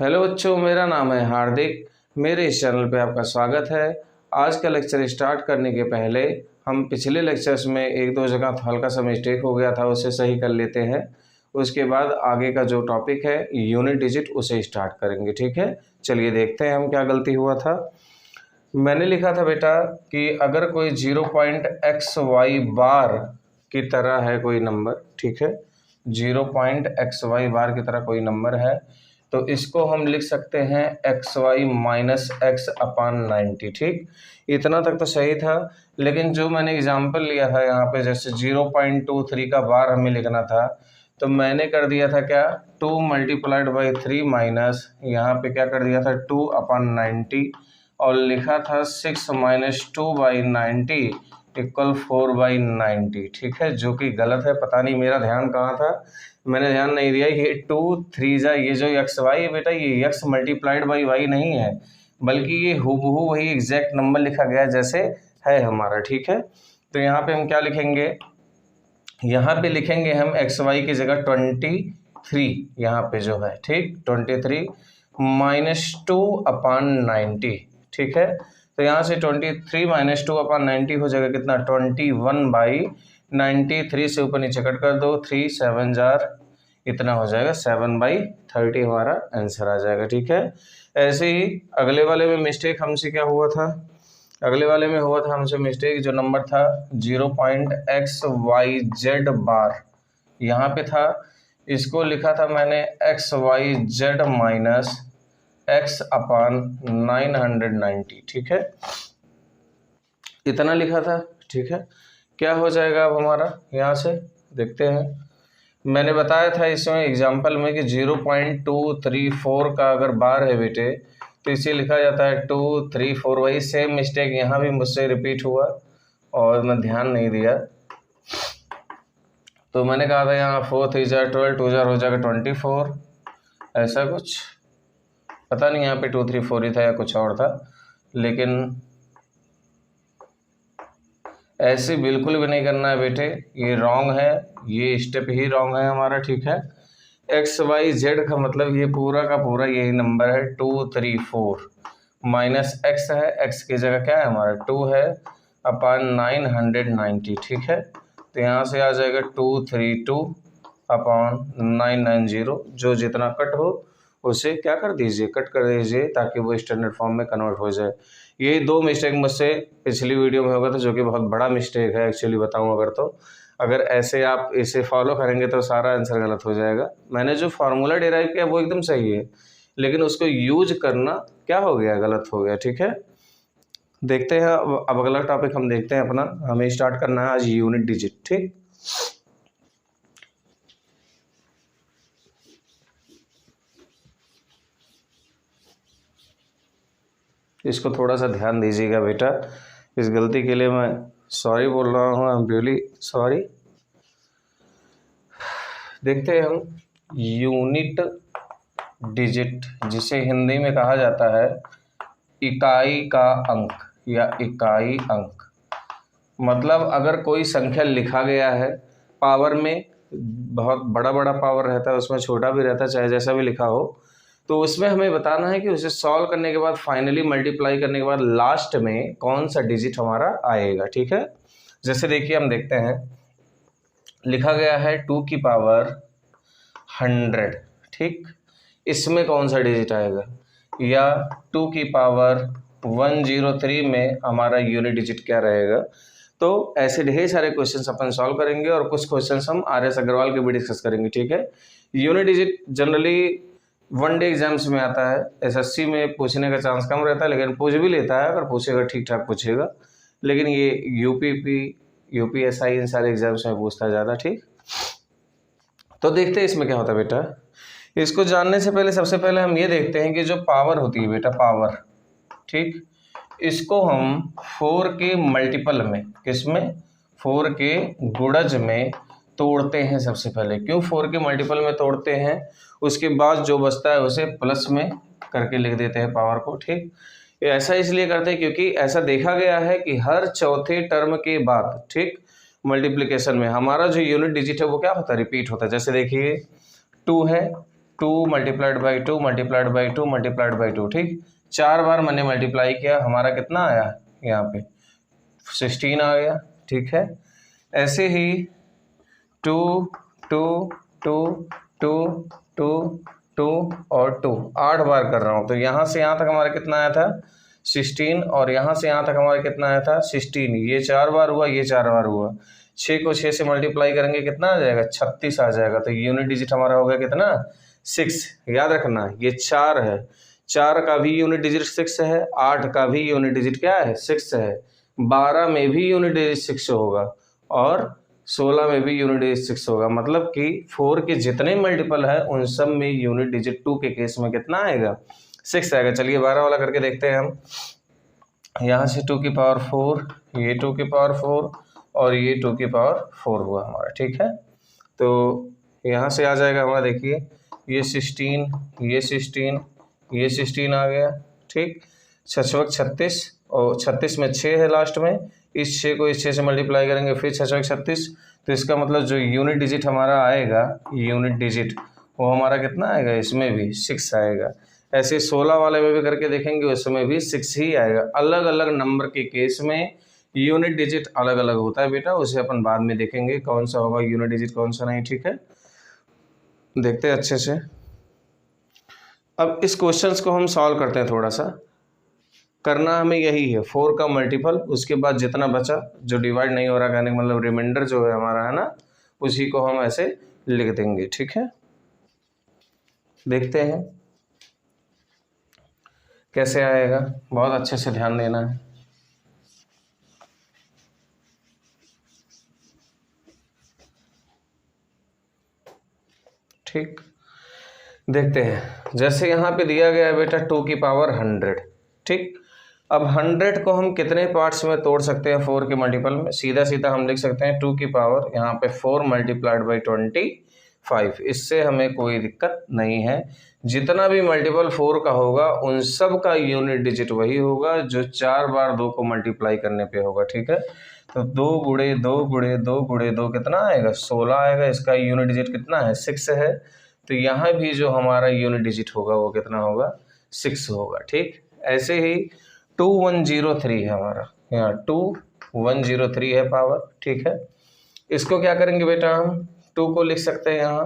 Hello बच्चों, मेरा नाम है हार्दिक। मेरे इस चैनल पे आपका स्वागत है। आज का लेक्चर स्टार्ट करने के पहले हम पिछले लेक्चर्स में एक दो जगह हल्का सा मिस्टेक हो गया था, उसे सही कर लेते हैं। उसके बाद आगे का जो टॉपिक है यूनिट डिजिट उसे स्टार्ट करेंगे। ठीक है, चलिए देखते हैं हम क्या गलती हुआ था। मैंने लिखा था बेटा कि अगर कोई 0.xy बार की तरह है कोई नंबर, ठीक है, 0.xy बार की तरह कोई नंबर है तो इसको हम लिख सकते हैं xy माइनस एक्स अपान 90। ठीक, इतना तक तो सही था। लेकिन जो मैंने एग्जाम्पल लिया था यहाँ पे, जैसे 0.23 का बार हमें लिखना था तो मैंने कर दिया था क्या, 2 मल्टीप्लाइड बाई 3 माइनस यहाँ पे क्या कर दिया था 2 अपान 90 और लिखा था 6 माइनस 2 बाई 90 इक्वल 4 बाई 90। ठीक है, जो कि गलत है। पता नहीं मेरा ध्यान कहाँ था, मैंने ध्यान नहीं दिया। ये 2 3 जा, ये जो एक्स वाई है बेटा, ये एक्स मल्टीप्लाइड बाई वाई नहीं है, बल्कि ये हूबहू वही एग्जैक्ट नंबर लिखा गया है जैसे है हमारा। ठीक है, तो यहाँ पे हम क्या लिखेंगे, यहाँ पे लिखेंगे हम एक्स वाई की जगह 23 यहाँ पे जो है, ठीक, 23 माइनस 2 अपान 90। ठीक है, तो यहाँ से 23 माइनस 2 अपान 90 हो जाएगा कितना, 21 बाई 93 से ऊपर नीचे कट कर दो, 3 7 जार इतना हो जाएगा, 7 बाई 30 हमारा आंसर आ जाएगा। ठीक है, ऐसे ही अगले वाले में मिस्टेक हमसे क्या हुआ था, अगले वाले में हुआ था हमसे मिस्टेक, जो नंबर था 0.xyz बार यहाँ पे था, इसको लिखा था मैंने xyz माइनस x अपान 990। ठीक है, इतना लिखा था। ठीक है, क्या हो जाएगा अब हमारा, यहाँ से देखते हैं। मैंने बताया था इसमें एग्जाम्पल में कि 0.234 का अगर बार है बेटे तो इसे लिखा जाता है 2 3 4। वही सेम मिस्टेक यहाँ भी मुझसे रिपीट हुआ और मैं ध्यान नहीं दिया, तो मैंने कहा था यहाँ 4 3 जार 12, 2 जार हो जाएगा 24, ऐसा कुछ। पता नहीं यहाँ पे 2 3 4 ही था या कुछ और था, लेकिन ऐसे बिल्कुल भी नहीं करना है बेटे, ये रॉन्ग है, ये स्टेप ही रॉन्ग है हमारा। ठीक है, एक्स वाई जेड का मतलब ये पूरा का पूरा यही नंबर है 2 3 4 माइनस एक्स है, एक्स की जगह क्या है हमारा 2 है अपान 990। ठीक है, तो यहाँ से आ जाएगा 232 अपान 990, जो जितना कट हो उसे क्या कर दीजिए, कट कर दीजिए, ताकि वो स्टैंडर्ड फॉर्म में कन्वर्ट हो जाए। ये दो मिस्टेक मुझसे पिछली वीडियो में होगा था, जो कि बहुत बड़ा मिस्टेक है एक्चुअली बताऊं अगर, तो अगर ऐसे आप इसे फॉलो करेंगे तो सारा आंसर गलत हो जाएगा। मैंने जो फार्मूला डिराइव किया वो एकदम सही है, लेकिन उसको यूज करना क्या हो गया, गलत हो गया। ठीक है, देखते हैं अब अगला टॉपिक हम देखते हैं अपना। हमें स्टार्ट करना है आज यूनिट डिजिट। ठीक, इसको थोड़ा सा ध्यान दीजिएगा बेटा, इस गलती के लिए मैं सॉरी बोल रहा हूँ, आई एम रियली सॉरी। देखते हैं हम यूनिट डिजिट, जिसे हिंदी में कहा जाता है इकाई का अंक या इकाई अंक। मतलब अगर कोई संख्या लिखा गया है पावर में, बहुत बड़ा बड़ा पावर रहता है, उसमें छोटा भी रहता है, चाहे जैसा भी लिखा हो, तो उसमें हमें बताना है कि उसे सॉल्व करने के बाद फाइनली मल्टीप्लाई करने के बाद लास्ट में कौन सा डिजिट हमारा आएगा। ठीक है, जैसे देखिए हम देखते हैं, लिखा गया है 2 की पावर 100। ठीक, इसमें कौन सा डिजिट आएगा, या 2 की पावर 103 में हमारा यूनिट डिजिट क्या रहेगा। तो ऐसे ढेर सारे क्वेश्चंस अपन सॉल्व करेंगे और कुछ क्वेश्चंस हम RS अग्रवाल के भी डिस्कस करेंगे। ठीक है, unit digit generally one day exams में आता है, SSC में पूछने का चांस कम रहता है, लेकिन पूछ भी लेता है अगर पूछेगा, ठीक ठाक पूछेगा। लेकिन ये UPP UPSI इन सारे एग्जाम्स में पूछता है ज़्यादा। ठीक, तो देखते हैं इसमें क्या होता है बेटा। इसको जानने से पहले सबसे पहले हम ये देखते हैं कि जो पावर होती है बेटा, पावर, ठीक, इसको हम 4 के मल्टीपल में, किसमें, 4 के गुणज में तोड़ते हैं सबसे पहले। क्यों 4 के मल्टीपल में तोड़ते हैं, उसके बाद जो बचता है उसे प्लस में करके लिख देते हैं पावर को। ठीक, ऐसा इसलिए करते हैं क्योंकि ऐसा देखा गया है कि हर चौथे टर्म के बाद, ठीक, मल्टीप्लिकेशन में हमारा जो यूनिट डिजिट है वो क्या होता है, रिपीट होता है। जैसे देखिए 2 है, 2 multiplied by 2 multiplied by 2 multiplied by 2, ठीक। 4 बार मैंने मल्टीप्लाई किया, हमारा कितना आया यहाँ पे 16 आ गया, ठीक है। ऐसे ही 2 2 2 2 2 2 और 2 8 बार कर रहा हूँ, तो यहाँ से यहाँ तक हमारा कितना आया था 16, और यहाँ से यहाँ तक हमारा कितना आया था 16। ये 4 बार हुआ, ये 4 बार हुआ। 6 को 6 से मल्टीप्लाई करेंगे कितना आ जाएगा 36 आ जाएगा। तो यूनिट डिजिट हमारा हो गया कितना 6। याद रखना ये 4 है, 4 का भी यूनिट डिजिट 6 है, 8 का भी यूनिट डिजिट क्या है 6 है, 12 में भी यूनिट डिजिट 6 होगा और 16 में भी यूनिट डिजिट 6 होगा। मतलब कि 4 के जितने मल्टीपल है उन सब में यूनिट डिजिट 2 के केस में कितना आएगा 6 आएगा। चलिए 12 वाला करके देखते हैं हम। यहाँ से 2 की पावर 4, ये 2 की पावर 4 और ये 2 की पावर 4 हुआ हमारा, ठीक है। तो यहाँ से आ जाएगा हमारा, देखिए ये 16, ये 16, ये 16 आ गया, ठीक। 6 36 और 36 में 6 है लास्ट में, इस 6 को इस 6 से मल्टीप्लाई करेंगे फिर 6 36, तो इसका मतलब जो यूनिट डिजिट हमारा आएगा, यूनिट डिजिट वो हमारा कितना आएगा, इसमें भी 6 आएगा। ऐसे 16 वाले में भी करके देखेंगे, उसमें भी 6 ही आएगा। अलग अलग नंबर के केस में यूनिट डिजिट अलग अलग होता है बेटा, उसे अपन बाद में देखेंगे कौन सा होगा यूनिट डिजिट कौन सा नहीं, ठीक है। देखते हैं अच्छे से। अब इस क्वेश्चंस को हम सॉल्व करते हैं। थोड़ा सा करना हमें यही है, 4 का मल्टीपल, उसके बाद जितना बचा जो डिवाइड नहीं हो रहा, कहने का मतलब रिमाइंडर जो है हमारा है ना, उसी को हम ऐसे लिख देंगे, ठीक है। देखते हैं कैसे आएगा, बहुत अच्छे से ध्यान देना है। ठीक, देखते हैं। जैसे यहाँ पे दिया गया है बेटा 2 की पावर 100, ठीक। अब 100 को हम कितने पार्ट्स में तोड़ सकते हैं 4 के मल्टीपल में? सीधा सीधा हम लिख सकते हैं 2 की पावर यहाँ पे 4 मल्टीप्लाइड बाई 25। इससे हमें कोई दिक्कत नहीं है। जितना भी मल्टीपल 4 का होगा उन सब का यूनिट डिजिट वही होगा जो 4 बार 2 को मल्टीप्लाई करने पे होगा, ठीक है। तो 2 गुणे 2 गुणे 2 गुणे 2 कितना आएगा 16 आएगा। इसका यूनिट डिजिट कितना है 6 है। तो यहाँ भी जो हमारा यूनिट डिजिट होगा वो कितना होगा 6 होगा, ठीक। ऐसे ही 2103 है हमारा, यहाँ 2103 है पावर, ठीक है। इसको क्या करेंगे बेटा, हम 2 को लिख सकते हैं यहाँ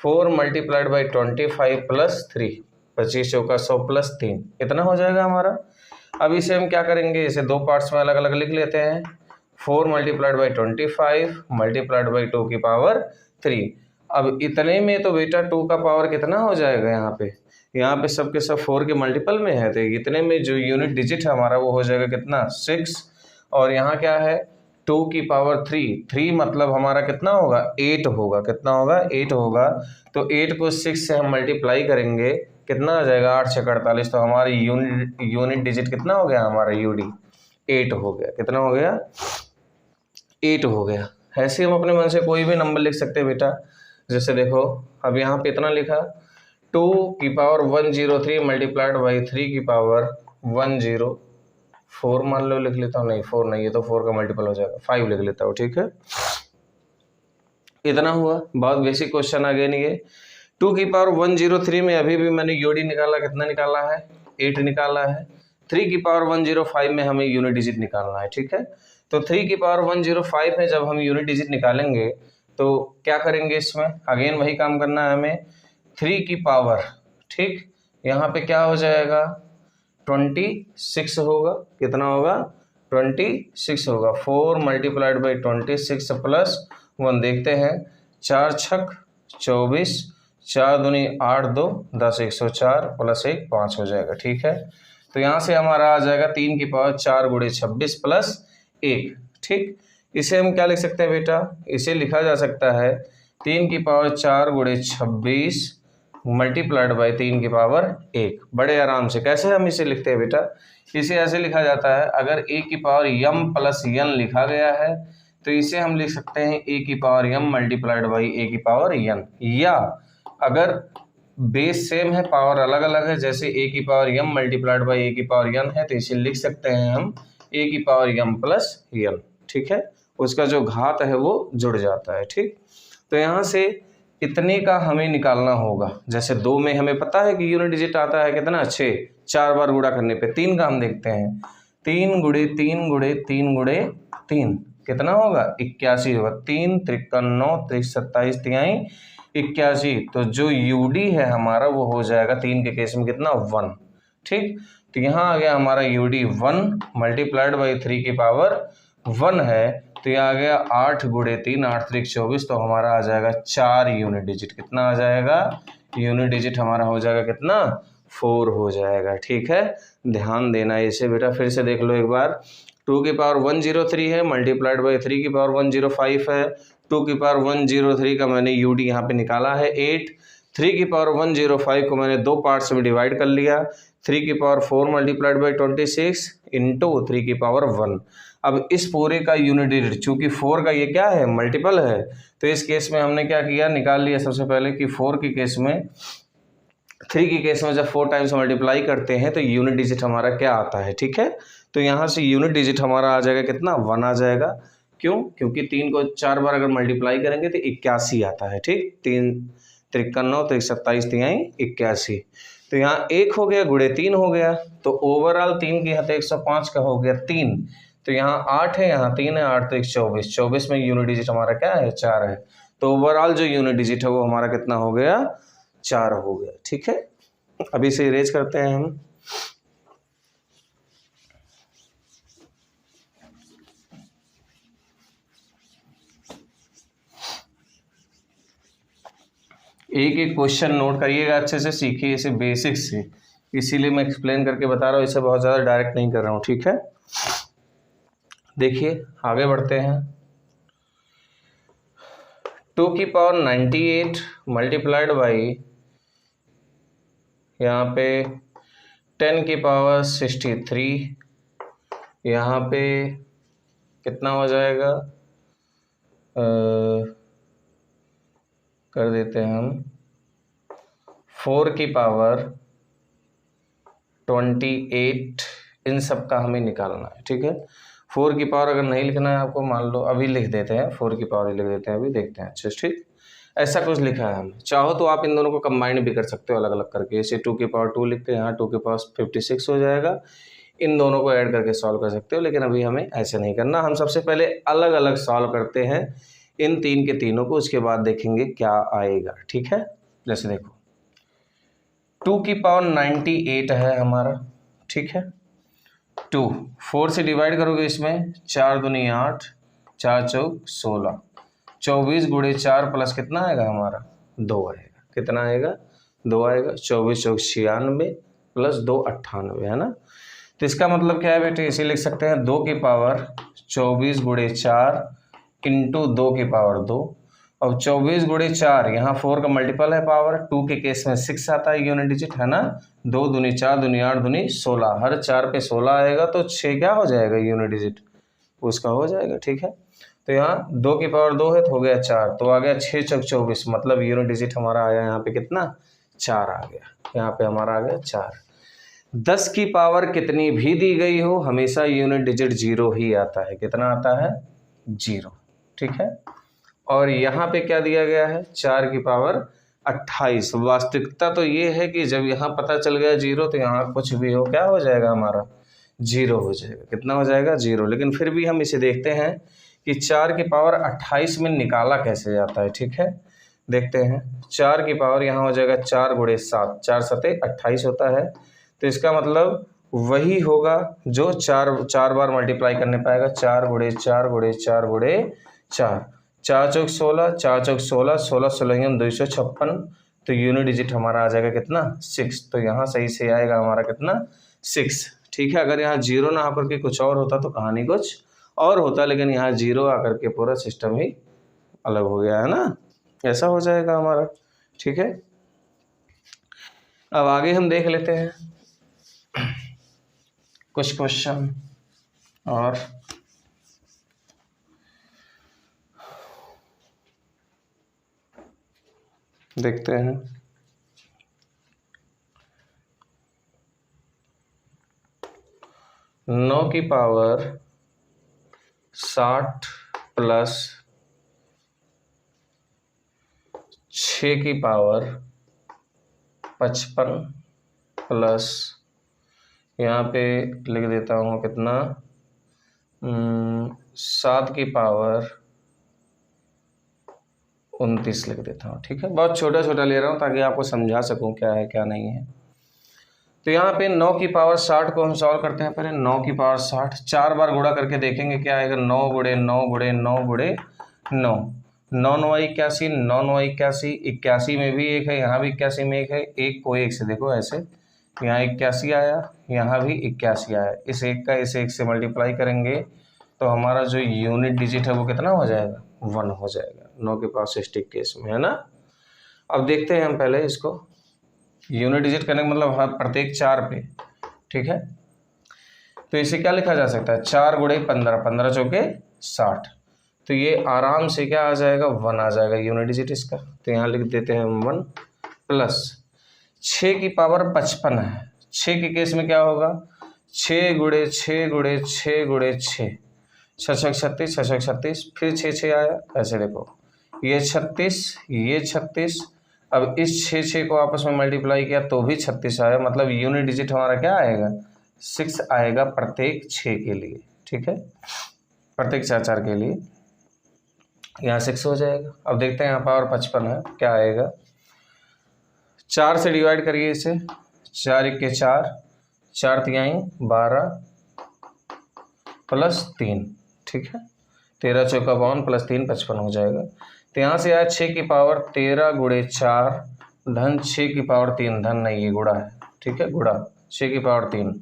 4 मल्टीप्लाइड बाई 25 प्लस 3, 25 चौका 100 प्लस 3, इतना हो जाएगा हमारा। अब इसे हम क्या करेंगे, इसे 2 पार्ट्स में अलग अलग लिख लेते हैं। 4 मल्टीप्लाइड बाई 25 मल्टीप्लाइड बाई 2 की पावर 3। अब इतने में तो बेटा 2 का पावर कितना हो जाएगा, यहाँ पे सब के सब 4 के मल्टीपल में है, तो इतने में जो यूनिट डिजिट है हमारा वो हो जाएगा कितना 6। और यहाँ क्या है 2 की पावर 3 मतलब हमारा कितना होगा 8 होगा। कितना होगा 8 होगा। तो 8 को 6 से हम मल्टीप्लाई करेंगे, कितना आ जाएगा 8 6 48। तो हमारी यूनिट डिजिट कितना हो गया हमारा यूडी 8 हो गया। कितना हो गया 8 हो गया। ऐसे हम अपने मन से कोई भी नंबर लिख सकते हैं बेटा। जैसे देखो अब यहाँ पे इतना लिखा 2 की पावर 103 मल्टीप्लाइड बाई 3 की पावर 104 मान लो, लिख लेता हूँ। नहीं 4 नहीं, ये तो 4 का मल्टीपल हो जाएगा, 5 लिख लेता हूँ, ठीक है। इतना हुआ, बहुत बेसिक क्वेश्चन अगेन ये। 2 की पावर 103 में अभी भी मैंने यूडी निकाला, कितना निकाला है 8 निकाला है। 3 की पावर 105 में हमें यूनिट डिजिट निकालना है, ठीक है। तो 3 की पावर 105 में जब हम यूनिट डिजिट निकालेंगे तो क्या करेंगे, इसमें अगेन वही काम करना है हमें। 3 की पावर, ठीक, यहाँ पे क्या हो जाएगा 26 होगा। कितना होगा 26 होगा। 4 मल्टीप्लाइड बाई 26 प्लस 1, देखते हैं 4 छक 24, 4 दूनी 8 2 10 104 प्लस 1 5 हो जाएगा, ठीक है। तो यहाँ से हमारा आ जाएगा 3 की पावर 4 गुणे 26 प्लस 1, ठीक। इसे हम क्या लिख सकते हैं बेटा, इसे लिखा जा सकता है 3 की पावर 4 गुणे 26 मल्टीप्लाइड बाई 3 की पावर 1। बड़े आराम से कैसे हम इसे लिखते हैं बेटा, इसे ऐसे लिखा जाता है, अगर a की पावर m प्लस n लिखा गया है तो इसे हम लिख सकते हैं a की power m multiplied by a की पावर n। या अगर बेस सेम है पावर अलग अलग है, जैसे a की power m multiplied by a की पावर n है, तो इसे लिख सकते हैं हम a की पावर m प्लस n, ठीक है। उसका जो घात है वो जुड़ जाता है, ठीक। तो यहाँ से इतने का हमें निकालना होगा। जैसे 2 में हमें पता है कि यूनिट डिजिट आता है कितना 6, 4 बार गुणा करने पे। 3 का हम देखते हैं, 3 गुणे 3 गुणे 3 गुणे 3 कितना होगा 81 होगा। 3 त्रिकन 9 त्रिक 27 तिहाई 81। तो जो यूडी है हमारा वो हो जाएगा 3 के केस में कितना 1। ठीक, तो यहाँ आ गया हमारा यूडी 1 मल्टीप्लाइड बाई 3 की पावर 1 है। तो ये आ गया 8 गुणे 3 8 त्रिक 24। तो हमारा आ जाएगा 4 यूनिट डिजिट। कितना आ जाएगा यूनिट डिजिट हमारा हो जाएगा कितना 4 हो जाएगा। ठीक है, ध्यान देना इसे बेटा। फिर से देख लो एक बार। 2 की पावर 103 है मल्टीप्लाइड बाई 3 की पावर 105 है। 2 की पावर 103 का मैंने यूडी यहाँ पे निकाला है 8। 3 की पावर 105 को मैंने 2 पार्ट्स में डिवाइड कर लिया। 3 की पावर 4 मल्टीप्लाइड बाई 26 इंटू 3 की पावर 1। अब इस पूरे का यूनिट डिजिट, चूंकि 4 का ये क्या है मल्टीपल है, तो इस केस में हमने क्या किया निकाल लिया सबसे पहले कि 4 के केस में 3 के केस में जब 4 टाइम्स मल्टीप्लाई करते हैं तो यूनिट डिजिट हमारा क्या आता है। ठीक है, तो यहाँ से यूनिट डिजिट हमारा आ जाएगा कितना 1 आ जाएगा। क्यों, क्योंकि 3 को 4 बार अगर मल्टीप्लाई करेंगे तो 81 आता है। ठीक, 3 त्रिकन 9 त्रिक 27 तिहाई 81। तो यहाँ 1 हो गया गुणे 3 हो गया। तो ओवरऑल 3 की हद 105 का हो गया 3। तो यहाँ 8 है यहाँ 3 है 8 त्रिक 24। 24 में यूनिट डिजिट हमारा क्या है 4 है। तो ओवरऑल जो यूनिट डिजिट है वो हमारा कितना हो गया 4 हो गया। ठीक है, अभी से इरेज करते हैं हम। एक एक क्वेश्चन नोट करिएगा, अच्छे से सीखिए इसे बेसिक से, इसीलिए मैं एक्सप्लेन करके बता रहा हूँ, इसे बहुत ज़्यादा डायरेक्ट नहीं कर रहा हूँ। ठीक है, देखिए आगे बढ़ते हैं। 2 की पावर 98 मल्टीप्लाइड बाई यहाँ पे 10 की पावर 63, यहाँ पे कितना हो जाएगा कर देते हैं हम 4 की पावर 28। इन सब का हमें निकालना है। ठीक है, 4 की पावर अगर नहीं लिखना है आपको, मान लो अभी लिख देते हैं 4 की पावर ही लिख देते हैं, अभी देखते हैं अच्छे से। ठीक, ऐसा कुछ लिखा है हमें। चाहो तो आप इन दोनों को कंबाइन भी कर सकते हो अलग अलग करके। इसे 2 की पावर 2 लिखते हैं, यहाँ 2 की पावर 56 हो जाएगा। इन दोनों को ऐड करके सॉल्व कर सकते हो, लेकिन अभी हमें ऐसे नहीं करना। हम सबसे पहले अलग अलग सॉल्व करते हैं इन 3 के तीनों को, उसके बाद देखेंगे क्या आएगा। ठीक है, जैसे देखो 2 की पावर 98 है हमारा। ठीक है, 2 4 से डिवाइड करोगे इसमें 4 दूनी 8 4 चौक 16। 24 गुणे 4 प्लस कितना आएगा हमारा 2 आएगा। कितना आएगा 2 आएगा। 24 चौक 96 प्लस 2 98 है ना। तो इसका मतलब क्या है बेटे, इसे लिख सकते हैं 2 की पावर 24 गुणे 4 इंटू 2 की पावर 2। अब 24 गुणे 4 यहाँ 4 का मल्टीपल है पावर, 2 के केस में 6 आता है यूनिट डिजिट है ना। 2 दूनी 4 दूनी 8 दूनी 16, हर 4 पे 16 आएगा तो 6 क्या हो जाएगा यूनिट डिजिट उसका हो जाएगा। ठीक है, तो यहाँ 2 की पावर 2 है तो हो गया 4, तो आ गया 6 चौक 24, मतलब यूनिट डिजिट हमारा आया यहाँ पे कितना 4 आ गया। यहाँ पे हमारा आ गया 4। 10 की पावर कितनी भी दी गई हो हमेशा यूनिट डिजिट 0 ही आता है। कितना आता है 0। ठीक है, और यहाँ पे क्या दिया गया है 4 की पावर 28। वास्तविकता तो ये है कि जब यहाँ पता चल गया 0 तो यहाँ कुछ भी हो क्या हो जाएगा हमारा 0 हो जाएगा। कितना हो जाएगा 0। लेकिन फिर भी हम इसे देखते हैं कि 4 की पावर 28 में निकाला कैसे जाता है। ठीक है, देखते हैं। 4 की पावर यहाँ हो जाएगा 4 गुणे 7, 4 सते 28 होता है। तो इसका मतलब वही होगा जो 4 बार मल्टीप्लाई करने पाएगा। 4 गुणे 4 गुणे 4 गुणे 4, 4 चौक 16, 4 चौक 16, 16 16 256। तो यूनिट डिजिट हमारा आ जाएगा कितना 6। तो यहाँ सही से आएगा हमारा कितना 6। ठीक है, अगर यहाँ 0 ना आकर के कुछ और होता तो कहानी कुछ और होता, लेकिन यहाँ 0 आकर के पूरा सिस्टम ही अलग हो गया है ना, ऐसा हो जाएगा हमारा। ठीक है, अब आगे हम देख लेते हैं कुछ क्वेश्चन और देखते हैं। नौ की पावर 60 प्लस 6 6 की पावर 55 प्लस यहाँ पे लिख देता हूँ कितना 7 की पावर 29 लिख देता हूँ। ठीक है, बहुत छोटा छोटा ले रहा हूँ ताकि आपको समझा सकूँ क्या है क्या नहीं है। तो यहाँ पे 9 की पावर 60 को हम सॉल्व करते हैं। पहले 9 की पावर 60 4 बार गुणा करके देखेंगे क्या आएगा। 9 गुणे 9 गुणे 9 गुणे 9, 9 9 81, 9 9 81, 81 में भी एक है, यहाँ भी 81 में एक है। एक को एक से देखो ऐसे, यहाँ 81 आया, यहाँ भी 81 आया। इस एक का इस एक से मल्टीप्लाई करेंगे तो हमारा जो यूनिट डिजिट है वो कितना हो जाएगा, 1 हो जाएगा 9 के पावर 60 केस में, है ना। अब देखते हैं हम पहले इसको यूनिट डिजिट करने का मतलब हर प्रत्येक 4 पे। ठीक है, तो इसे क्या लिखा जा सकता है, 4 गुणे 15, 15 चौके 60। तो ये आराम से क्या आ जाएगा, 1 आ जाएगा यूनिट डिजिट इसका। तो यहाँ लिख देते हैं 1 प्लस 6 की पावर 55 है। 6 के केस में क्या होगा, 6 गुणे 6 गुणे 6 गुणे 6, 6 36, 6 36, फिर 6 6 आया। ऐसे देखो ये 36, ये 36, अब इस 6 6 को आपस में मल्टीप्लाई किया तो भी 36 आया। मतलब यूनिट डिजिट हमारा क्या आएगा, 6 आएगा प्रत्येक 6 के लिए। ठीक है, प्रत्येक 4 4 के लिए यहाँ 6 हो जाएगा। अब देखते हैं यहाँ पावर 55 है क्या आएगा। 4 से डिवाइड करिए इसे, 4 1 के 4, 4 तिहाई 12 प्लस 3। ठीक है, 13 चौका 52 प्लस 3 55 हो जाएगा। तो यहाँ से आया 6 की पावर 13 गुणे 4 धन 6 की पावर 3, धन नहीं ये गुणा है। ठीक है, गुणा 6 की पावर 3।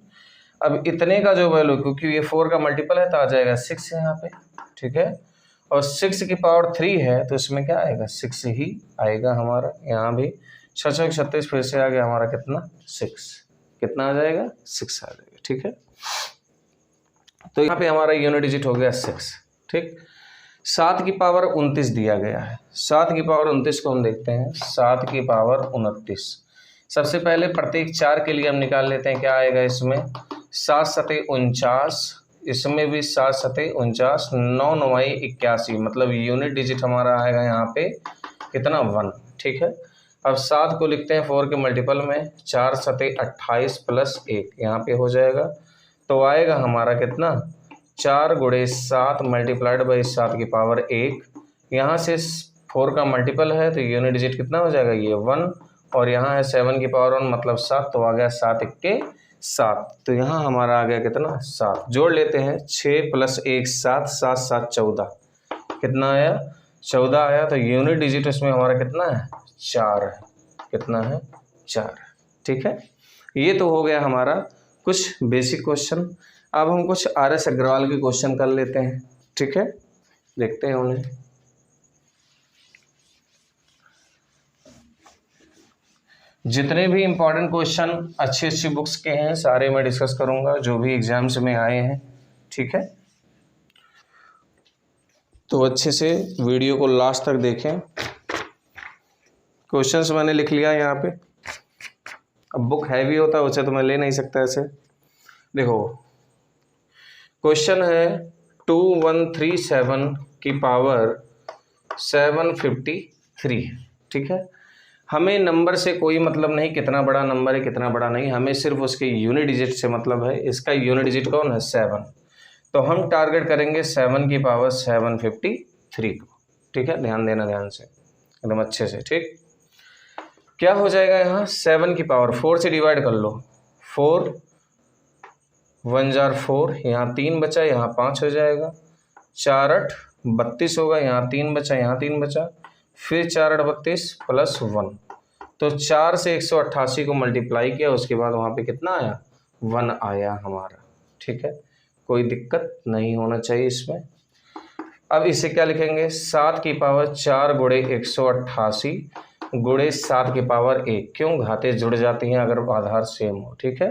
अब इतने का जो वैल्यू, क्योंकि ये 4 का मल्टीपल है तो आ जाएगा 6 यहाँ पे। ठीक है, और 6 की पावर 3 है तो इसमें क्या आएगा, 6 ही आएगा हमारा। यहाँ भी 6 6 36, फिर से आ गया हमारा कितना, 6। कितना आ जाएगा, 6 आ जाएगा। ठीक है, तो यहाँ पे हमारा यूनिट डिजिट हो गया 6। ठीक, 7 की पावर 29 दिया गया है। 7 की पावर 29 को हम देखते हैं। 7 की पावर 29, सबसे पहले प्रत्येक 4 के लिए हम निकाल लेते हैं क्या आएगा इसमें, 7 7 49, इसमें भी 7 7 49, 9 9 81, मतलब यूनिट डिजिट हमारा आएगा यहाँ पे कितना, 1। ठीक है, अब 7 को लिखते हैं 4 के मल्टीपल में, 4 7 28 प्लस 1 यहाँ पे हो जाएगा। तो आएगा हमारा कितना, 4 गुणे 7 मल्टीप्लाइड बाई 7 की पावर 1। यहाँ से 4 का मल्टीपल है तो यूनिट डिजिट कितना हो जाएगा, ये 1, और यहाँ है 7 की पावर 1 मतलब 7, तो आ गया 7 1 के 7। तो यहाँ हमारा आ गया कितना, 7। जोड़ लेते हैं, 6 प्लस 1 7, 7 7 14, कितना आया, 14 आया। तो यूनिट डिजिट इसमें हमारा कितना है, 4 है। कितना है, 4। ठीक है, ये तो हो गया हमारा कुछ बेसिक क्वेश्चन। अब हम कुछ RS अग्रवाल के क्वेश्चन कर लेते हैं। ठीक है, देखते हैं उन्हें। जितने भी इम्पोर्टेंट क्वेश्चन अच्छी अच्छी बुक्स के हैं सारे मैं डिस्कस करूंगा, जो भी एग्जाम्स में आए हैं। ठीक है, तो अच्छे से वीडियो को लास्ट तक देखें। क्वेश्चंस मैंने लिख लिया यहाँ पे। अब बुक हैवी होता है उसे तो मैं ले नहीं सकता ऐसे। देखो क्वेश्चन है 2137 की पावर 753। ठीक है, हमें नंबर से कोई मतलब नहीं, कितना बड़ा नंबर है कितना बड़ा नहीं, हमें सिर्फ उसके यूनिट डिजिट से मतलब है। इसका यूनिट डिजिट कौन है, 7। तो हम टारगेट करेंगे 7 की पावर 753 को। ठीक है, ध्यान देना, ध्यान से एकदम अच्छे से। ठीक, क्या हो जाएगा यहाँ, 7 की पावर 4 से डिवाइड कर लो, 4 1 जार 4, यहाँ 3 बचा, यहाँ 5 हो जाएगा, 4 8 32 होगा, यहाँ 3 बचा, यहाँ 3 बचा, फिर 4 8 32 प्लस 1। तो 4 से 188 को मल्टीप्लाई किया, उसके बाद वहाँ पे कितना आया, 1 आया हमारा। ठीक है, कोई दिक्कत नहीं होना चाहिए इसमें। अब इसे क्या लिखेंगे, 7 की पावर 4 गुणे 188 गुणे 7 की पावर 1। क्यों, घाते जुड़ जाती हैं अगर आधार सेम हो। ठीक है,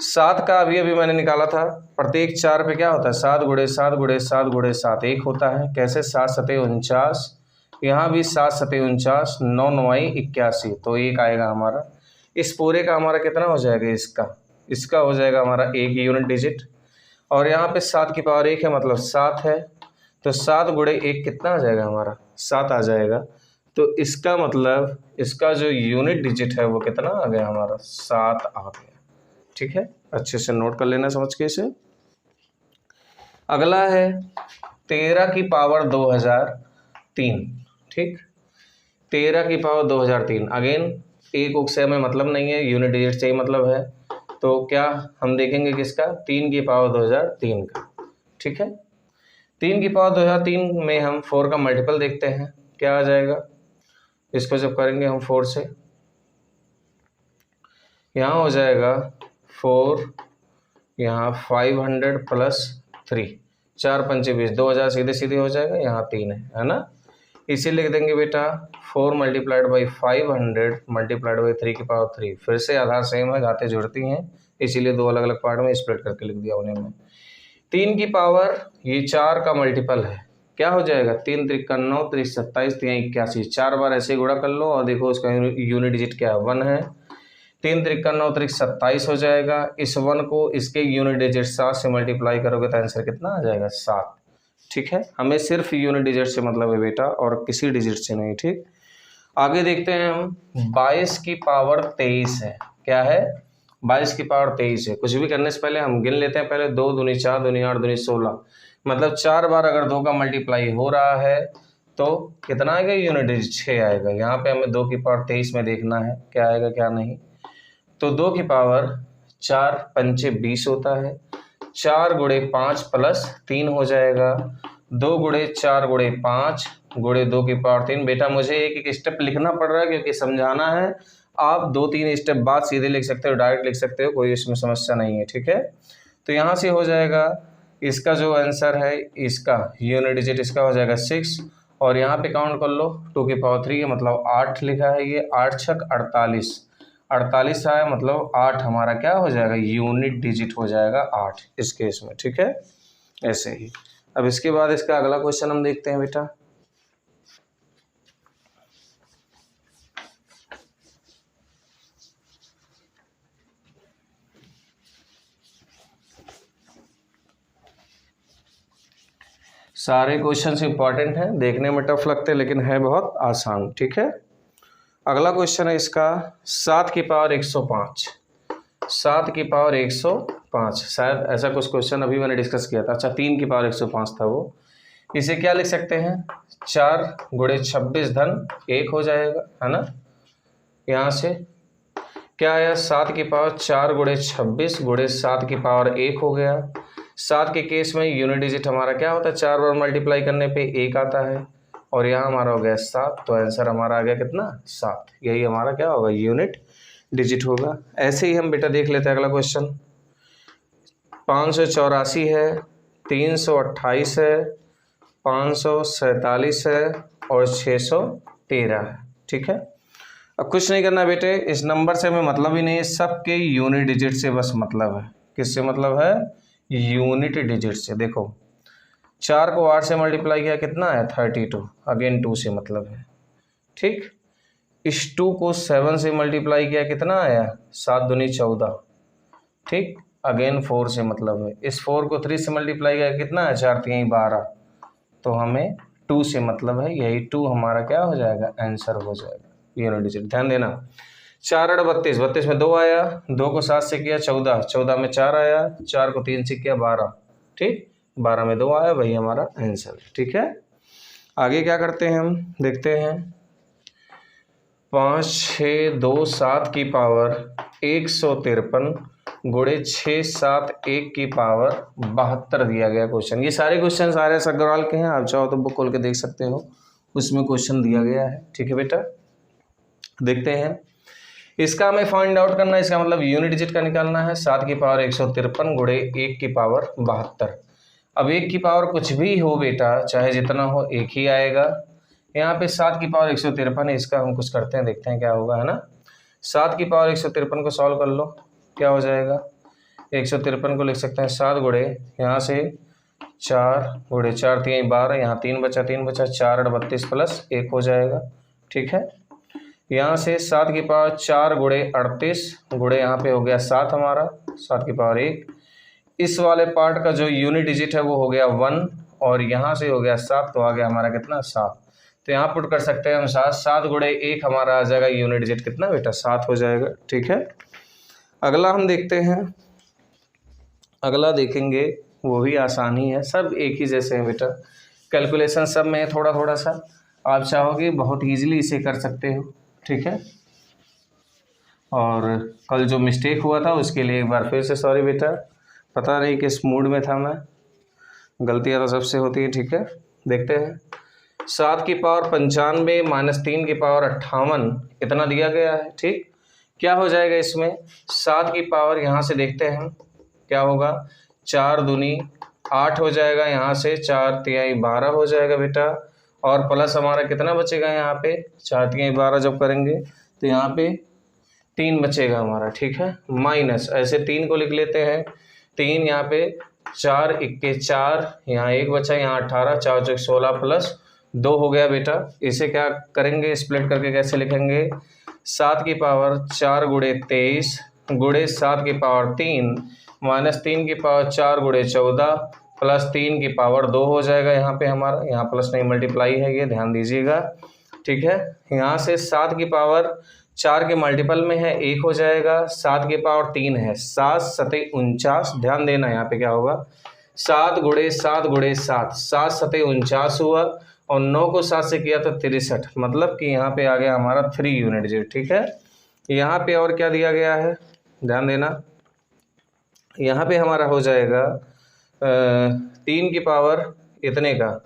7 का अभी मैंने निकाला था, प्रत्येक 4 पे क्या होता है, 7 गुणे 7 गुणे 7 गुणे 7 1 होता है। कैसे, 7 7 49, यहाँ भी 7 7 49, 9 9 81, तो 1 आएगा हमारा। इस पूरे का हमारा कितना हो जाएगा, इसका हो जाएगा हमारा 1 यूनिट डिजिट। और यहाँ पे 7 की पावर 1 है मतलब 7 है, तो 7 गुणे 1 कितना आ जाएगा हमारा, 7 आ जाएगा। तो इसका मतलब इसका जो यूनिट डिजिट है वो कितना आ गया हमारा, 7 आ गया। ठीक है, अच्छे से नोट कर लेना समझ के इसे। अगला है 13 की पावर 2003। ठीक, 13 की पावर 2003। अगेन एक उक से हमें मतलब नहीं है, यूनिट डिजिट से ही मतलब है। तो क्या हम देखेंगे किसका, 3 की पावर 2003 का। ठीक है, 3 की पावर 2003 में हम 4 का मल्टीपल देखते हैं, क्या आ जाएगा। इसको जब करेंगे हम 4 से, यहाँ हो जाएगा 4, यहाँ 500 प्लस 3, 4 पंचे 20, 2000 सीधे सीधे हो जाएगा, यहाँ 3 है ना। इसे लिख देंगे बेटा 4 मल्टीप्लाइड बाई 500 मल्टीप्लाइड बाई 3 की पावर 3। फिर से आधार सेम है, घातें जुड़ती हैं, इसीलिए दो अलग अलग पार्ट में स्प्लिट करके लिख दिया उन्हें में। 3 की पावर ये 4 का मल्टीपल है, क्या हो जाएगा, 3 त्रिक 9, 3 27, 3 81, 4 बार ऐसे ही गुणा कर लो और देखो उसका यूनिट डिजिट क्या है, 1 है। 3 त्रिक 9, त्रिक 27 हो जाएगा। इस 1 को इसके यूनिट डिजिट 7 से मल्टीप्लाई करोगे तो आंसर कितना आ जाएगा, 7। ठीक है, हमें सिर्फ यूनिट डिजिट से मतलब है बेटा और किसी डिजिट से नहीं। ठीक, आगे देखते हैं हम 22 की पावर 23 है, क्या है, 22 की पावर 23 है। कुछ भी करने से पहले हम गिन लेते हैं, पहले 2 दूनी 4, दूनी 8, दूनी 16, मतलब 4 बार अगर 2 का मल्टीप्लाई हो रहा है तो कितना आएगा, यूनिट डिजिट 6 आएगा। यहाँ पे हमें 2 की पावर 23 में देखना है क्या आएगा क्या नहीं। तो 2 की पावर 4 पंचे 20 होता है, 4 गुणे 5 प्लस 3 हो जाएगा, 2 गुणे 4 गुणे 5 गुणे 2 की पावर 3। बेटा मुझे एक एक स्टेप लिखना पड़ रहा है क्योंकि समझाना है, आप 2-3 स्टेप बाद सीधे लिख सकते हो, डायरेक्ट लिख सकते हो, कोई इसमें समस्या नहीं है। ठीक है, तो यहाँ से हो जाएगा इसका जो आंसर है, इसका यूनिट डिजिट इसका हो जाएगा 6, और यहाँ पे काउंट कर लो 2 की पावर 3 का मतलब 8 लिखा है, ये 8 छक 48, 48 आया, मतलब 8 हमारा क्या हो जाएगा, यूनिट डिजिट हो जाएगा 8 इस केस में। ठीक है, ऐसे ही। अब इसके बाद इसका अगला क्वेश्चन हम देखते हैं बेटा। सारे क्वेश्चंस इंपॉर्टेंट हैं, देखने में टफ लगते हैं लेकिन है बहुत आसान। ठीक है, अगला क्वेश्चन है इसका 7 की पावर 105। 7 की पावर 105, शायद ऐसा कुछ क्वेश्चन अभी मैंने डिस्कस किया था। अच्छा, 3 की पावर 105 था वो। इसे क्या लिख सकते हैं, 4 गुणे 26 धन 1 हो जाएगा, है ना। यहाँ से क्या आया, 7 की पावर 4 गुणे 26 गुणे 7 की पावर 1 हो गया। 7 के केस में यूनिट डिजिट हमारा क्या होता है, 4 बार मल्टीप्लाई करने पे 1 आता है, और यहाँ हमारा हो गया 7, तो आंसर हमारा आ गया कितना, 7। यही हमारा क्या होगा, यूनिट डिजिट होगा। ऐसे ही हम बेटा देख लेते हैं अगला क्वेश्चन। 584 है, 328 है, 547 है और 613 है। ठीक है, अब कुछ नहीं करना बेटे, इस नंबर से हमें मतलब ही नहीं है, सबके यूनिट डिजिट से बस मतलब है। किससे मतलब है, यूनिट डिजिट से। देखो 4 को 8 से मल्टीप्लाई किया कितना है, 32, अगेन 2 से मतलब है। ठीक, इस 2 को 7 से मल्टीप्लाई किया कितना आया, 7 दूनी 14। ठीक, अगेन 4 से मतलब है। इस 4 को 3 से मल्टीप्लाई किया कितना है, 4 3 12, तो हमें 2 से मतलब है, यही 2 हमारा क्या हो जाएगा, आंसर हो जाएगा यूनिट डिजिट। ध्यान देना, 4 8 32, 32 में 2 आया, 2 को 7 से किया 14, 14 में 4 आया, 4 को 3 से किया 12, ठीक, 12 में 2 आया, वही हमारा आंसर। ठीक है, आगे क्या करते हैं हम देखते हैं। 5 6 2 7 की पावर 153 गुणे 6 7 1 की पावर 72 दिया गया क्वेश्चन। ये सारे क्वेश्चन सारे अग्रवाल के हैं, आप चाहो तो बुक खोल के देख सकते हो, उसमें क्वेश्चन दिया गया है। ठीक है बेटा, देखते हैं। इसका हमें फाइंड आउट करना है, इसका मतलब यूनिट डिजिट का निकालना है। 7 की पावर 153 गुणे 1 की पावर 72। अब 1 की पावर कुछ भी हो बेटा, चाहे जितना हो, 1 ही आएगा। यहाँ पे 7 की पावर 153 है, इसका हम कुछ करते हैं, देखते हैं क्या होगा, है ना। 7 की पावर 153 को सॉल्व कर लो, क्या हो जाएगा, 153 को लिख सकते हैं 7 गुणे यहाँ से 4 गुणे 4 3 12, यहाँ 3 बचा 3 बचा, 4 8 32 प्लस 1 हो जाएगा। ठीक है, यहाँ से 7 की पावर 4 गुणे 38 गुणे यहाँ पे हो गया 7 हमारा, 7 की पावर 1। इस वाले पार्ट का जो यूनिट डिजिट है वो हो गया 1, और यहाँ से हो गया 7, तो आ गया हमारा कितना, 7। तो यहाँ पुट कर सकते हैं हम 7, 7 गुणे 1 हमारा आ जाएगा यूनिट डिजिट कितना बेटा 7 हो जाएगा। ठीक है, अगला हम देखते हैं, अगला देखेंगे वो भी आसान ही है, सब एक ही जैसे हैं बेटा, कैलकुलेशन सब में है थोड़ा थोड़ा सा, आप चाहोगे बहुत ईजिली इसे कर सकते हो। ठीक है, और कल जो मिस्टेक हुआ था उसके लिए एक बार फिर से सॉरी बेटा, पता नहीं किस मूड में था मैं, गलतियाँ तो सबसे होती है। ठीक है, देखते हैं, 7 की पावर 95 माइनस 3 की पावर 58 इतना दिया गया है। ठीक, क्या हो जाएगा इसमें, 7 की पावर यहाँ से देखते हैं क्या होगा, 4 दूनी 8 हो जाएगा, यहाँ से 4 तिहाई 12 हो जाएगा बेटा, और प्लस हमारा कितना बचेगा यहाँ पे, 4 तिहाई 12 जब करेंगे तो यहाँ पे 3 बचेगा हमारा। ठीक है, माइनस ऐसे 3 को लिख लेते हैं, 3 यहाँ पे 4 इक्के 4, यहाँ 1 बचा, यहाँ 18, 4 चौक 16 प्लस 2 हो गया बेटा। इसे क्या करेंगे, स्प्लिट करके कैसे लिखेंगे, 7 की पावर 4 गुणे 23 गुणे 7 की पावर 3 माइनस 3 की पावर 4 गुणे 14 प्लस 3 की पावर 2 हो जाएगा यहाँ पे हमारा, यहाँ प्लस नहीं मल्टीप्लाई है, ये ध्यान दीजिएगा। ठीक है, यहाँ से 7 की पावर 4 के मल्टीपल में है 1 हो जाएगा, 7 की पावर 3 है, 7 सते 49, ध्यान देना यहाँ पे क्या होगा, 7 गुणे 7 गुणे 7, 7 सते 49 हुआ, और 9 को 7 से किया तो 63, मतलब कि यहाँ पे आ गया हमारा 3 यूनिट डिजिट। ठीक है, यहाँ पे और क्या दिया गया है, ध्यान देना, यहाँ पे हमारा हो जाएगा 3 की पावर इतने का,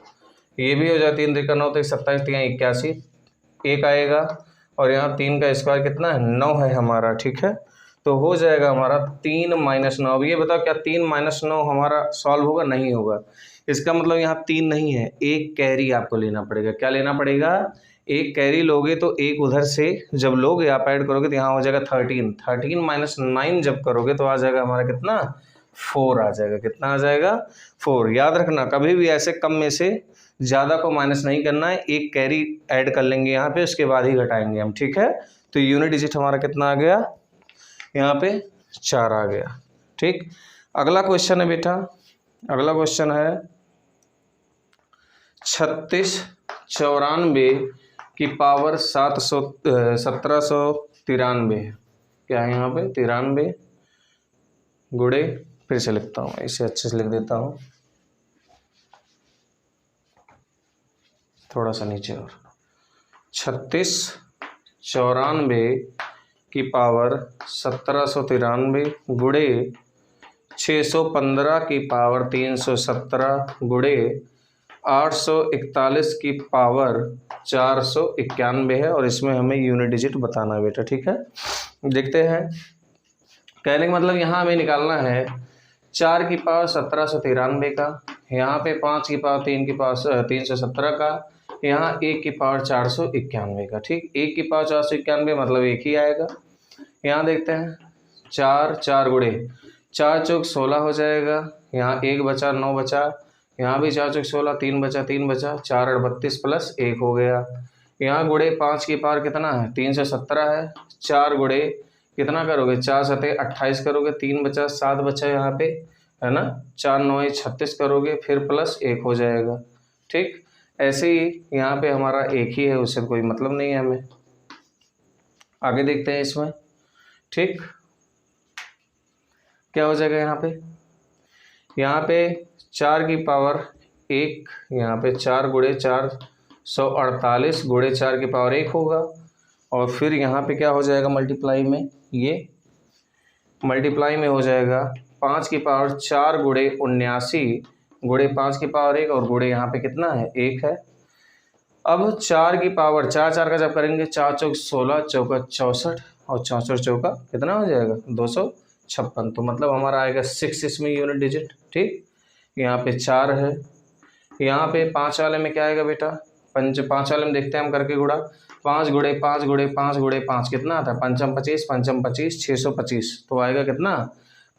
ये भी हो जाएगा 3 3 9 तो 27 3 81 1 आएगा, और यहाँ 3 का स्क्वायर कितना है 9 है हमारा। ठीक है, तो हो जाएगा हमारा 3 माइनस 9। अब ये बताओ क्या 3 माइनस 9 हमारा सॉल्व होगा, नहीं होगा, इसका मतलब यहाँ 3 नहीं है, एक कैरी आपको लेना पड़ेगा। क्या लेना पड़ेगा, एक कैरी लोगे तो एक उधर से जब लोगे आप ऐड करोगे तो यहाँ हो जाएगा 13, 13 माइनस 9 जब करोगे तो आ जाएगा हमारा कितना 4 आ जाएगा, कितना आ जाएगा 4। याद रखना कभी भी ऐसे कम में से ज़्यादा को माइनस नहीं करना है, एक कैरी ऐड कर लेंगे यहाँ पे, उसके बाद ही घटाएंगे हम। ठीक है, तो यूनिट डिजिट हमारा कितना आ गया, यहाँ पे 4 आ गया। ठीक, अगला क्वेश्चन है बेटा, अगला क्वेश्चन है 36 94 की पावर 1793, क्या है यहाँ पे 93 गुणे, फिर से लिखता हूँ, इसे अच्छे से लिख देता हूँ, थोड़ा सा नीचे और, 36 94 की पावर 1793 गुणे 615 की पावर 317 गुणे 841 की पावर 491 है, और इसमें हमें यूनिट डिजिट बताना है बेटा। ठीक है, देखते हैं, कहने का मतलब यहाँ हमें निकालना है 4 की पावर 1793 का, यहाँ पे 5 की पावर 3 की पावर 317 का, यहाँ 1 की पावर 491 का। ठीक, 1 की पावर 491 मतलब 1 ही आएगा। यहाँ देखते हैं 4 4 गुणे 4 चौक 16 हो जाएगा, यहाँ 1 बचा 9 बचा, यहाँ भी 4 चौक 16, 3 बचा 3 बचा, 4 38 प्लस 1 हो गया। यहाँ गुणे 5 की पावर कितना है 317 है, 4 गुणे कितना करोगे 4 सते 28 करोगे, 3 बचा 7 बचा यहाँ पे है ना, 4 9 36 करोगे, फिर प्लस 1 हो जाएगा। ठीक, ऐसे ही यहाँ पे हमारा 1 ही है, उससे कोई मतलब नहीं है हमें। आगे देखते हैं इसमें। ठीक, क्या हो जाएगा यहाँ पे 4 की पावर 1, यहाँ पे 4 गुणे 448 गुणे 4 की पावर 1 होगा, और फिर यहाँ पे क्या हो जाएगा मल्टीप्लाई में, ये मल्टीप्लाई में हो जाएगा 5 की पावर 4 गुणे 79 गुणे 5 की पावर 1, और गुणे यहाँ पे कितना है 1 है। अब 4 की पावर 4 4 का जब करेंगे 4 चौक 16 चौका 64, और 64 चौका कितना हो जाएगा 256, तो मतलब हमारा आएगा 6 इसमें यूनिट डिजिट। ठीक, यहाँ पे 4 है, यहाँ पे 5 वाले में क्या आएगा बेटा, 5 वाले में देखते हैं हम करके गुणा, 5 गुणे 5 गुणे 5 गुणे 5 कितना आता है 5 25 5 25 625, तो आएगा कितना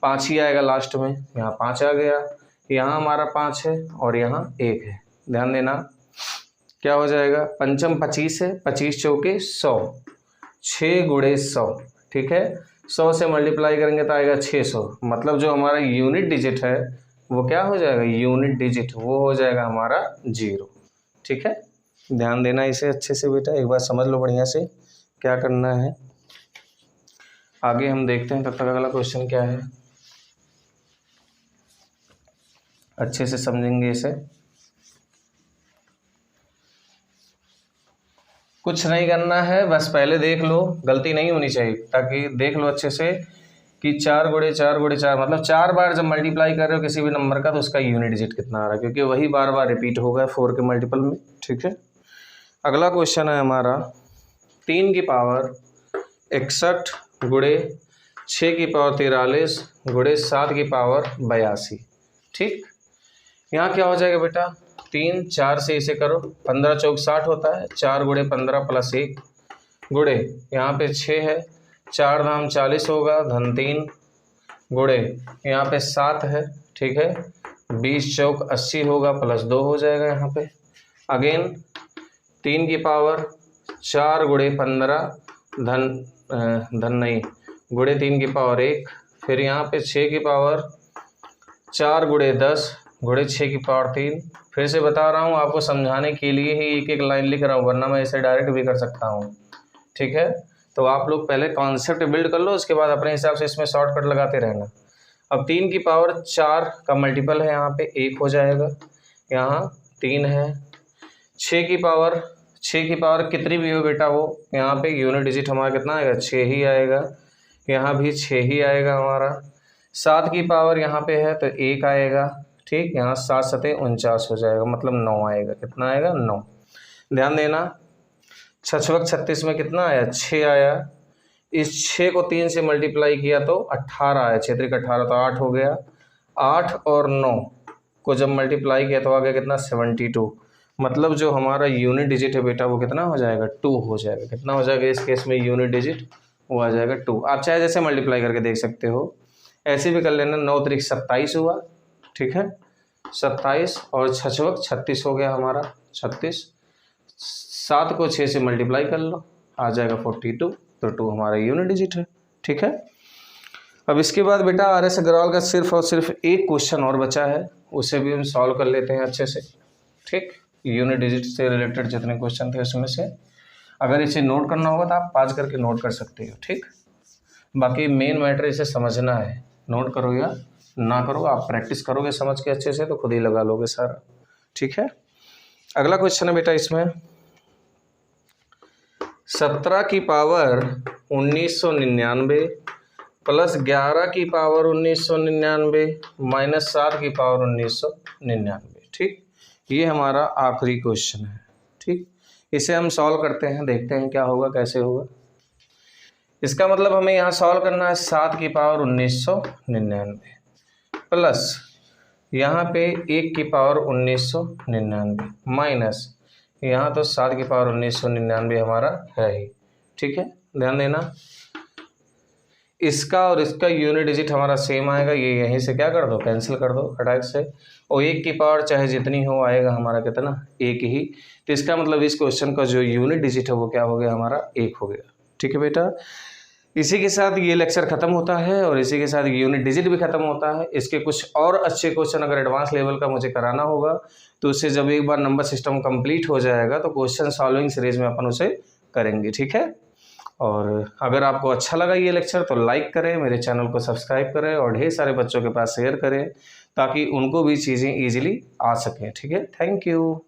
5 ही आएगा लास्ट में, यहाँ 5 आ गया, यहाँ हमारा 5 है और यहाँ 1 है। ध्यान देना क्या हो जाएगा, 5 25 है, 25 चौके 100, 6 गुणे 100। ठीक है, 100 से मल्टीप्लाई करेंगे तो आएगा 600, मतलब जो हमारा यूनिट डिजिट है वो क्या हो जाएगा, यूनिट डिजिट वो हो जाएगा हमारा 0। ठीक है, ध्यान देना इसे अच्छे से बेटा, एक बार समझ लो बढ़िया से क्या करना है। आगे हम देखते हैं, तब तक अगला क्वेश्चन क्या है अच्छे से समझेंगे इसे। कुछ नहीं करना है, बस पहले देख लो, गलती नहीं होनी चाहिए, ताकि देख लो अच्छे से कि 4 गुणे 4 गुणे 4 मतलब 4 बार जब मल्टीप्लाई कर रहे हो किसी भी नंबर का तो उसका यूनिट डिजिट कितना आ रहा है, क्योंकि वही बार बार रिपीट होगा 4 के मल्टीपल में। ठीक है, अगला क्वेश्चन है हमारा 3 की पावर 61 गुणे 6 की पावर 43 गुणे 7 की पावर 82। ठीक, यहाँ क्या हो जाएगा बेटा, 3 4 से इसे करो, 15 चौक 60 होता है, 4 गुणे 15 प्लस 1 गुणे यहाँ पे 6 है, 4 धाम 40 होगा, धन 3 गुणे यहाँ पे 7 है। ठीक है, 20 चौक 80 होगा, प्लस 2 हो जाएगा यहाँ पे। अगेन 3 की पावर 4 गुणे 15 धन नहीं गुणे 3 की पावर 1, फिर यहाँ पे 6 की पावर 4 गुणे 10 गुणे 6 की पावर 3। फिर से बता रहा हूँ आपको समझाने के लिए ही एक एक लाइन लिख रहा हूँ, वरना मैं इसे डायरेक्ट भी कर सकता हूँ। ठीक है, तो आप लोग पहले कॉन्सेप्ट बिल्ड कर लो, उसके बाद अपने हिसाब से इसमें शॉर्टकट लगाते रहना। अब 3 की पावर 4 का मल्टीपल है यहाँ पे 1 हो जाएगा, यहाँ 3 है। 6 की पावर कितनी भी हो बेटा, वो यहाँ पे यूनिट डिजिट हमारा कितना आएगा, 6 ही आएगा, यहाँ भी 6 ही आएगा हमारा। 7 की पावर यहाँ पे है तो 1 आएगा। ठीक, यहाँ 7 सते 49 हो जाएगा, मतलब 9 आएगा। कितना आएगा, 9। ध्यान देना, 6 36 में कितना आया, 6 आया। इस 6 को 3 से मल्टीप्लाई किया तो 18 आया, 6 3 18 तो 8 हो गया। 8 और 9 को जब मल्टीप्लाई किया तो आ गया कितना, 72। मतलब जो हमारा यूनिट डिजिट है बेटा वो कितना हो जाएगा, 2 हो जाएगा। कितना हो जाएगा इस केस में यूनिट डिजिट, वो आ जाएगा 2। आप चाहे जैसे मल्टीप्लाई करके देख सकते हो, ऐसे भी कर लेना। 9 3 27 हुआ। ठीक है, 27 और 6 36 हो गया हमारा 36। 7 को 6 से मल्टीप्लाई कर लो, आ जाएगा 42, तो 2 हमारा यूनिट डिजिट है। ठीक है, अब इसके बाद बेटा RS अग्रवाल का सिर्फ और सिर्फ एक क्वेश्चन और बचा है, उसे भी हम सॉल्व कर लेते हैं अच्छे से। ठीक, यूनिट डिजिट से रिलेटेड जितने क्वेश्चन थे उसमें से अगर इसे नोट करना होगा तो आप पाज करके नोट कर सकते हो। ठीक, बाकी मेन मैटर इसे समझना है, नोट करो या ना करो, आप प्रैक्टिस करोगे समझ के अच्छे से तो खुद ही लगा लोगे सारा। ठीक है, अगला क्वेश्चन है बेटा इसमें 17 की पावर 1999 प्लस 11 की पावर 1999 माइनस 7 की पावर 1999। ठीक, ये हमारा आखिरी क्वेश्चन है। ठीक, इसे हम सॉल्व करते हैं, देखते हैं क्या होगा, कैसे होगा। इसका मतलब हमें यहाँ सॉल्व करना है 7 की पावर 1999 प्लस यहाँ पे 1 की पावर 1999 माइनस यहाँ तो 7 की पावर 1999 हमारा है ही। ठीक है, ध्यान देना, इसका और इसका यूनिट डिजिट हमारा सेम आएगा, ये यहीं से क्या कर दो, कैंसिल कर दो फटाक से। और 1 की पावर चाहे जितनी हो आएगा हमारा कितना, 1 ही। तो इसका मतलब इस क्वेश्चन का जो यूनिट डिजिट है वो क्या हो गया, हमारा 1 हो गया। ठीक है बेटा, इसी के साथ ये लेक्चर खत्म होता है और इसी के साथ यूनिट डिजिट भी खत्म होता है। इसके कुछ और अच्छे क्वेश्चन अगर एडवांस लेवल का मुझे कराना होगा तो उससे जब एक बार नंबर सिस्टम कंप्लीट हो जाएगा तो क्वेश्चन सॉल्विंग सीरीज में अपन उसे करेंगे। ठीक है, और अगर आपको अच्छा लगा ये लेक्चर तो लाइक करें, मेरे चैनल को सब्सक्राइब करें और ढेर सारे बच्चों के पास शेयर करें ताकि उनको भी चीज़ें ईजिली आ सकें। ठीक है, थैंक यू।